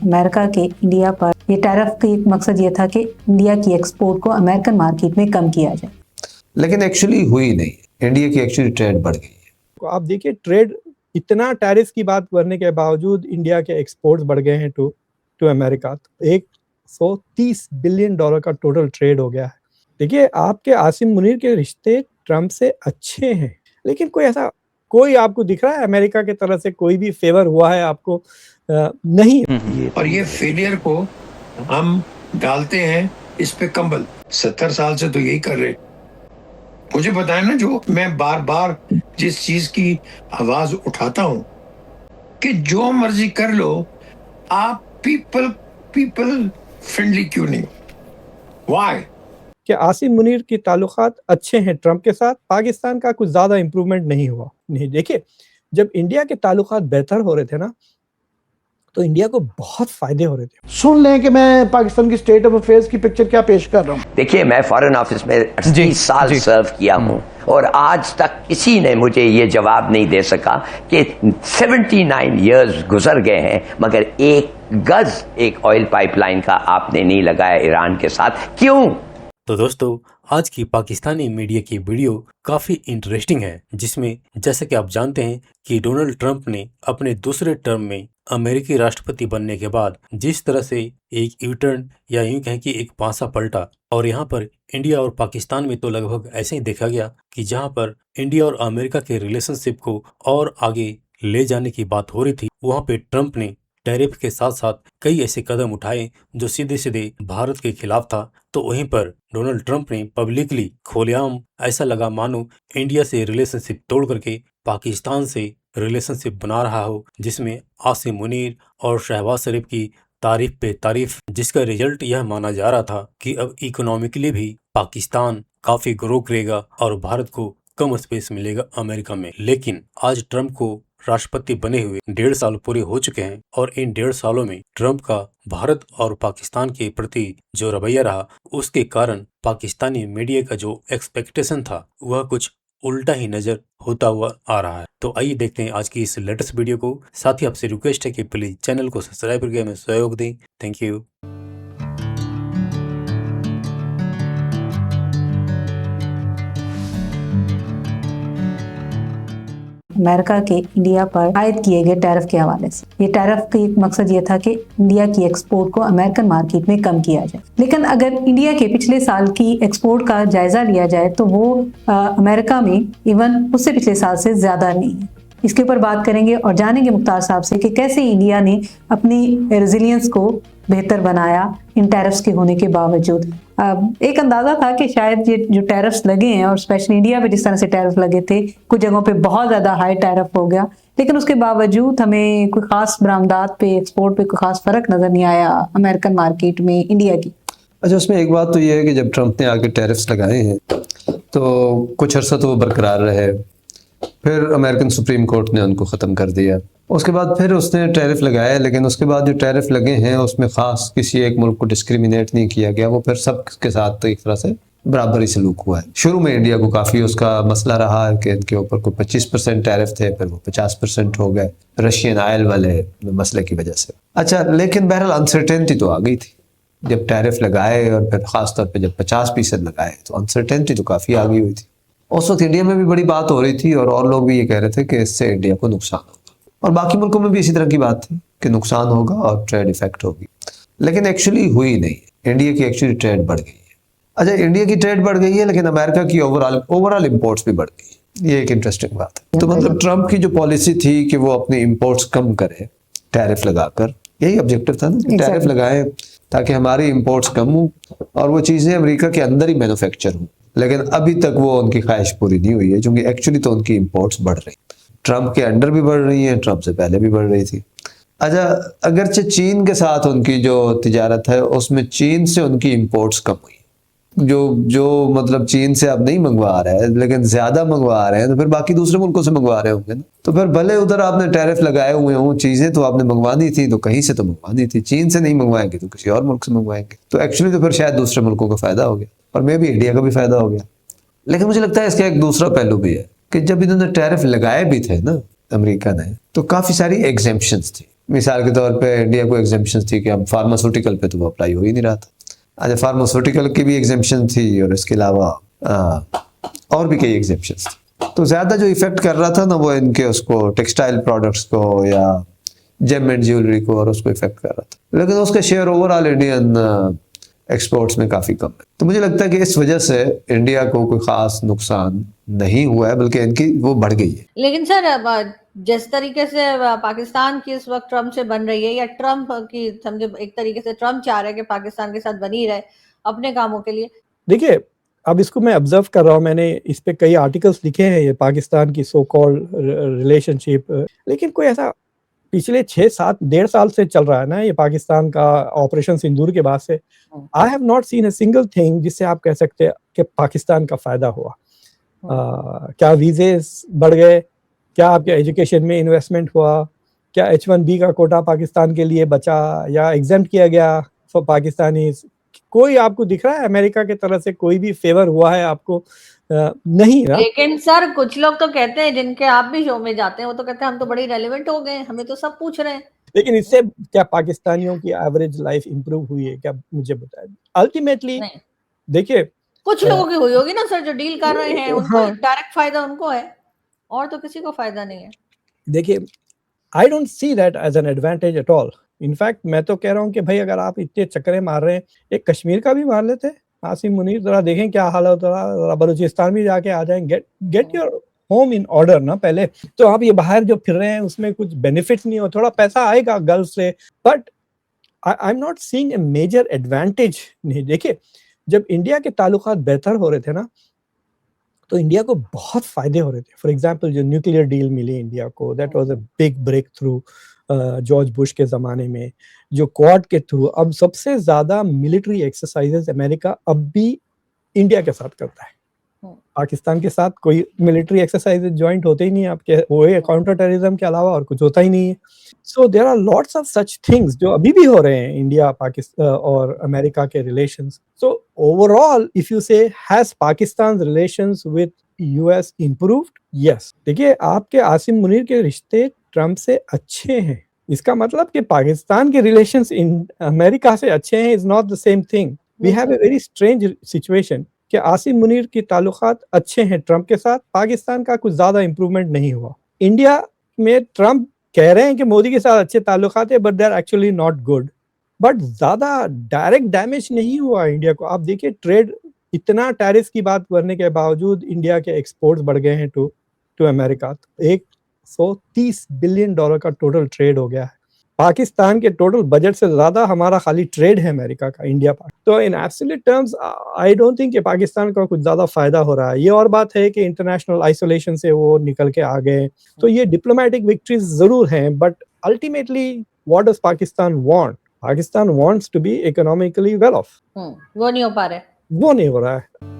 America के India पर ये टैरिफ का एक मकसद ये था कि इंडिया की एक्सपोर्ट को अमेरिकन मार्केट में कम किया जाए, लेकिन एक्चुअली हुई नहीं। इंडिया की एक्चुअली ट्रेड बढ़ गई है। तो आप देखिए ट्रेड इतना टैरिफ की बात करने के बावजूद इंडिया के एक्सपोर्ट्स बढ़ गए हैं टू अमेरिका। तो $130 बिलियन का टोटल ट्रेड हो गया है। देखिए आपके आसिम मुनीर के रिश्ते ट्रम्प से अच्छे हैं, लेकिन कोई आपको दिख रहा है अमेरिका के तरफ से कोई भी फेवर हुआ है आपको? नहीं। और ये फेलियर को हम डालते हैं इस पे कंबल। 70 साल से तो यही कर रहे। मुझे पता है ना, जो मैं बार बार जिस चीज की आवाज उठाता हूं कि जो मर्जी कर लो, आप पीपल फ्रेंडली क्यों नहीं? व्हाई? कि आसिम मुनीर की ताल्लुकात अच्छे हैं ट्रम्प के साथ, पाकिस्तान का कुछ ज्यादा इंप्रूवमेंट नहीं हुआ। नहीं, देखिए जब इंडिया के ताल्लुकात बेहतर हो रहे थे ना, तो इंडिया को बहुत फायदे हो रहे थे। सुन लें कि मैं पाकिस्तान की स्टेट ऑफ अफेयर्स की पिक्चर क्या पेश कर रहा हूँ। देखिए मैं फॉरेन ऑफिस में 30 साल सर्व किया हूँ और आज तक किसी ने मुझे ये जवाब नहीं दे सका कि 79 इयर्स गुजर गए हैं मगर एक गज एक ऑयल पाइपलाइन का आपने नहीं लगाया ईरान के साथ। क्यों? तो दोस्तों आज की पाकिस्तानी मीडिया की वीडियो काफी इंटरेस्टिंग है, जिसमें जैसे कि आप जानते हैं कि डोनाल्ड ट्रंप ने अपने दूसरे टर्म में अमेरिकी राष्ट्रपति बनने के बाद जिस तरह से एक यू टर्न या यूं कहें कि एक पासा पलटा, और यहाँ पर इंडिया और पाकिस्तान में तो लगभग ऐसे ही देखा गया कि जहाँ पर इंडिया और अमेरिका के रिलेशनशिप को और आगे ले जाने की बात हो रही थी, वहाँ पे ट्रंप ने टैरिफ के साथ साथ कई ऐसे कदम उठाए जो सीधे सीधे भारत के खिलाफ था। तो वहीं पर डोनाल्ड ट्रंप ने पब्लिकली खुलेआम ऐसा लगा मानो इंडिया से रिलेशनशिप तोड़ करके पाकिस्तान से रिलेशनशिप बना रहा हो, जिसमें आसिम मुनीर और शहबाज शरीफ की तारीफ पे तारीफ, जिसका रिजल्ट यह माना जा रहा था कि अब इकोनॉमिकली भी पाकिस्तान काफी ग्रो करेगा और भारत को कम स्पेस मिलेगा अमेरिका में। लेकिन आज ट्रंप को राष्ट्रपति बने हुए 1.5 साल पूरे हो चुके हैं और इन 1.5 सालों में ट्रंप का भारत और पाकिस्तान के प्रति जो रवैया रहा, उसके कारण पाकिस्तानी मीडिया का जो एक्सपेक्टेशन था वह कुछ उल्टा ही नजर होता हुआ आ रहा है। तो आइए देखते हैं आज की इस लेटेस्ट वीडियो को। साथ ही आपसे रिक्वेस्ट है कि प्लीज चैनल को सब्सक्राइब करके हमें सहयोग दें। Thank you. अमेरिका के इंडिया पर आयद किए गए टैरिफ के हवाले से। ये टैरिफ का एक मकसद ये था कि इंडिया की एक्सपोर्ट को अमेरिकन मार्केट में कम किया जाए। लेकिन अगर इंडिया के पिछले साल की एक्सपोर्ट का जायजा लिया जाए तो वो अमेरिका में इवन उससे पिछले साल से ज्यादा नहीं है। इसके ऊपर बात करेंगे और जानेंगे मुख्तार साहब से कि कैसे इंडिया ने अपनी रेजिलियंस को बेहतर बनाया इन टैरिफ्स के होने के बावजूद। एक अंदाजा था कि शायद ये जो टैरिफ्स लगे हैं और स्पेशली इंडिया पे जिस तरह से टैरिफ लगे थे, कुछ जगहों पे बहुत ज्यादा हाई टैरिफ हो गया, लेकिन उसके बावजूद हमें कोई खास बरामदात पे, एक्सपोर्ट पे कोई खास फर्क नजर नहीं आया अमेरिकन मार्केट में इंडिया की। अच्छा, उसमें एक बात तो ये है कि जब ट्रंप ने आके टैरिफ्स लगाए हैं तो कुछ अर्सा तो वो बरकरार रहे, फिर अमेरिकन सुप्रीम कोर्ट ने उनको ख़त्म कर दिया। उसके बाद फिर उसने टैरिफ लगाया, लेकिन उसके बाद जो टैरिफ लगे हैं उसमें ख़ास किसी एक मुल्क को डिस्क्रिमिनेट नहीं किया गया, वो फिर सब के साथ तो एक तरह से बराबरी सलूक हुआ है। शुरू में इंडिया को काफ़ी उसका मसला रहा है कि इनके ऊपर कोई 25% टैरिफ थे, फिर वो 50% हो गए रशियन ऑयल वाले मसले की वजह से। अच्छा, लेकिन बहरहाल अनसर्टेनिटी तो आ गई थी जब टैरिफ लगाए, और फिर ख़ासतौर पर जब 50% लगाए तो अनसर्टेनिटी तो काफ़ी आ गई हुई थी। उस वक्त इंडिया में भी बड़ी बात हो रही थी और लोग भी ये कह रहे थे कि इससे इंडिया को नुकसान होगा, और बाकी मुल्कों में भी इसी तरह की बात थी कि नुकसान होगा और ट्रेड इफेक्ट होगी। लेकिन एक्चुअली हुई नहीं। इंडिया की एक्चुअली ट्रेड बढ़ गई है। अच्छा, इंडिया की ट्रेड बढ़ गई है, लेकिन अमेरिका की ओवरऑल इंपोर्ट्स भी बढ़ गई। ये एक इंटरेस्टिंग बात है। तो मतलब ट्रंप की जो पॉलिसी थी कि वो अपनी इंपोर्ट्स कम करे टैरिफ लगाकर, यही ऑब्जेक्टिव था ना, टैरिफ लगाए ताकि हमारी इंपोर्ट्स कम हो और वो चीज़ें अमेरिका के अंदर ही मैन्युफैक्चर हों। लेकिन अभी तक वो उनकी ख्वाहिश पूरी नहीं हुई है, क्योंकि एक्चुअली तो उनकी इंपोर्ट्स बढ़ रही, ट्रंप के अंडर भी बढ़ रही हैं, ट्रंप से पहले भी बढ़ रही थी। अच्छा, अगरचे चीन के साथ उनकी जो तिजारत है उसमें चीन से उनकी इंपोर्ट्स कम हुई, जो मतलब चीन से अब नहीं मंगवा रहे हैं लेकिन ज्यादा मंगवा रहे हैं, तो फिर बाकी दूसरे मुल्कों से मंगवा रहे होंगे ना। तो फिर भले उधर आपने टैरिफ लगाए हुए हों, चीजें तो आपने मंगवानी थी तो कहीं से तो मंगवानी थी, चीन से नहीं मंगवाएंगे तो किसी और मुल्क से मंगवाएंगे। तो एक्चुअली तो फिर शायद दूसरे मुल्कों का फायदा हो गया और मे भी इंडिया का भी फायदा हो गया। लेकिन मुझे लगता है इसका एक दूसरा पहलू भी है कि जब इन्होंने टैरिफ लगाए भी थे ना अमेरिका ने, तो काफी सारी एग्जेम्पशंस थी। मिसाल के तौर पे इंडिया को एग्जेम्पशन थी कि अब फार्मास्यूटिकल पे तो वो अप्लाई हो ही नहीं रहा था। अच्छा, फार्मास्यूटिकल की भी एग्जेम्पशन थी और इसके अलावा और भी कई एग्जेम्पशन थी। तो ज़्यादा जो इफेक्ट कर रहा था ना वो इनके उसको टेक्सटाइल प्रोडक्ट्स को या जेम एंड ज्वेलरी को और उसको इफेक्ट कर रहा था, लेकिन उसका शेयर ओवरऑल इंडियन एक्सपोर्ट्स में काफ़ी कम है। तो मुझे लगता है कि इस वजह से इंडिया को कोई ख़ास नुकसान नहीं हुआ है, बल्कि इनकी वो बढ़ गई है। लेकिन सर जिस तरीके से पाकिस्तान की इस वक्त ट्रम्प से बन रही है, या ट्रम्प की समझे एक तरीके से ट्रम्प चाह रहे हैं कि पाकिस्तान के साथ बनी रहे अपने कामों के लिए। देखिए, अब इसको मैं ऑब्जर्व कर रहा हूँ, मैंने इस पे कई आर्टिकल्स लिखे हैं ये पाकिस्तान की सो कॉल्ड रिलेशनशिप, लेकिन कोई ऐसा पिछले 6-7 डेढ़ साल से चल रहा है ना ये पाकिस्तान का ऑपरेशन सिंदूर के बाद से, I have not seen a single thing जिससे आप कह सकते हैं कि पाकिस्तान का फायदा हुआ। क्या वीजे बढ़ गए, क्या आपके एजुकेशन में इन्वेस्टमेंट हुआ, क्या H1B का कोटा पाकिस्तान के लिए बचा या एग्जेम्प्ट किया गया फॉर पाकिस्तानी, कोई आपको दिख रहा है अमेरिका की तरफ से कोई भी फेवर हुआ है आपको? नहीं ना। लेकिन सर कुछ लोग तो कहते हैं, जिनके आप भी शो में जाते हैं, वो तो कहते हैं हम तो बड़ी रेलेवेंट हो गए, हमें तो सब पूछ रहे हैं। लेकिन इससे क्या पाकिस्तानियों की एवरेज लाइफ इंप्रूव हुई है क्या, मुझे बताएं। अल्टीमेटली देखिए, कुछ लोगों की हुई होगी ना सर, जो डील कर रहे हैं उनको हाँ। डायरेक्ट फायदा उनको है, और तो किसी को फायदा नहीं है। देखिए, I don't see that as an advantage at all. In fact मैं तो कह रहा हूँ कि भाई अगर आप इतने चक्करे मार रहे हैं, एक कश्मीर का भी मार लेते आसिम मुनीर, जरा देखें क्या हाल होता है, जरा बलूचिस्तान भी जाके आ जाएं, get your home in order ना पहले। तो आप ये बाहर जो फिर रहे हैं उसमें कुछ बेनिफिट्स नहीं हो, थोड़ा पैसा आएगा गल्फ से, but I am not seeing a major advantage. नहीं, देखिए जब इंडिया के ताल्लुकात बेहतर हो रहे थे ना, तो इंडिया को बहुत फायदे हो रहे थे। फॉर एग्जांपल जो न्यूक्लियर डील मिली इंडिया को, that was a big breakthrough George Bush के ज़माने में। जो क्वाड के थ्रू अब सबसे ज़्यादा मिलिट्री एक्सरसाइजेस अमेरिका अब भी इंडिया के साथ करता है। पाकिस्तान के साथ कोई मिलिट्री एक्सरसाइजेस जॉइंट होते ही नहीं है आपके, वो काउंटर टेररिज्म के अलावा और कुछ होता ही नहीं है। So there are lots of such things जो अभी भी हो रहे हैं इंडिया पाकिस्तान और अमेरिका के relations. So overall if you say has Pakistan relations with US improved? Yes. देखिए, आपके आसिम मुनीर के रिश्ते ट्रम्प से अच्छे हैं, इसका मतलब कि पाकिस्तान के रिलेशंस इन अमेरिका से अच्छे हैं is not the same thing. We have a very strange situation कि आसिम मुनीर के ताल्लुकात अच्छे हैं ट्रम्प के साथ, पाकिस्तान का कुछ ज्यादा इंप्रूवमेंट नहीं हुआ। इंडिया में ट्रम्प कह रहे हैं कि मोदी के साथ अच्छे ताल्लुकात है, but they are actually not good. But ज्यादा डायरेक्ट डैमेज नहीं हुआ इंडिया को। आप देखिए, ट्रेड इतना टैरिफ की बात करने के बावजूद इंडिया के एक्सपोर्ट्स बढ़ गए हैं टू अमेरिका। 130 बिलियन डॉलर का टोटल ट्रेड हो गया है। पाकिस्तान के टोटल बजट से ज्यादा हमारा खाली ट्रेड है अमेरिका का, इंडिया पर। तो in absolute terms I don't think कि पाकिस्तान का कुछ ज्यादा फायदा हो रहा है। ये और बात है कि इंटरनेशनल आइसोलेशन से वो निकल के आ गए, तो ये डिप्लोमेटिक विक्ट्रीज जरूर हैं, but ultimately what does Pakistan want? Pakistan wants to be economically well off. वो नहीं हो पा रहे, वो नहीं हो रहा है।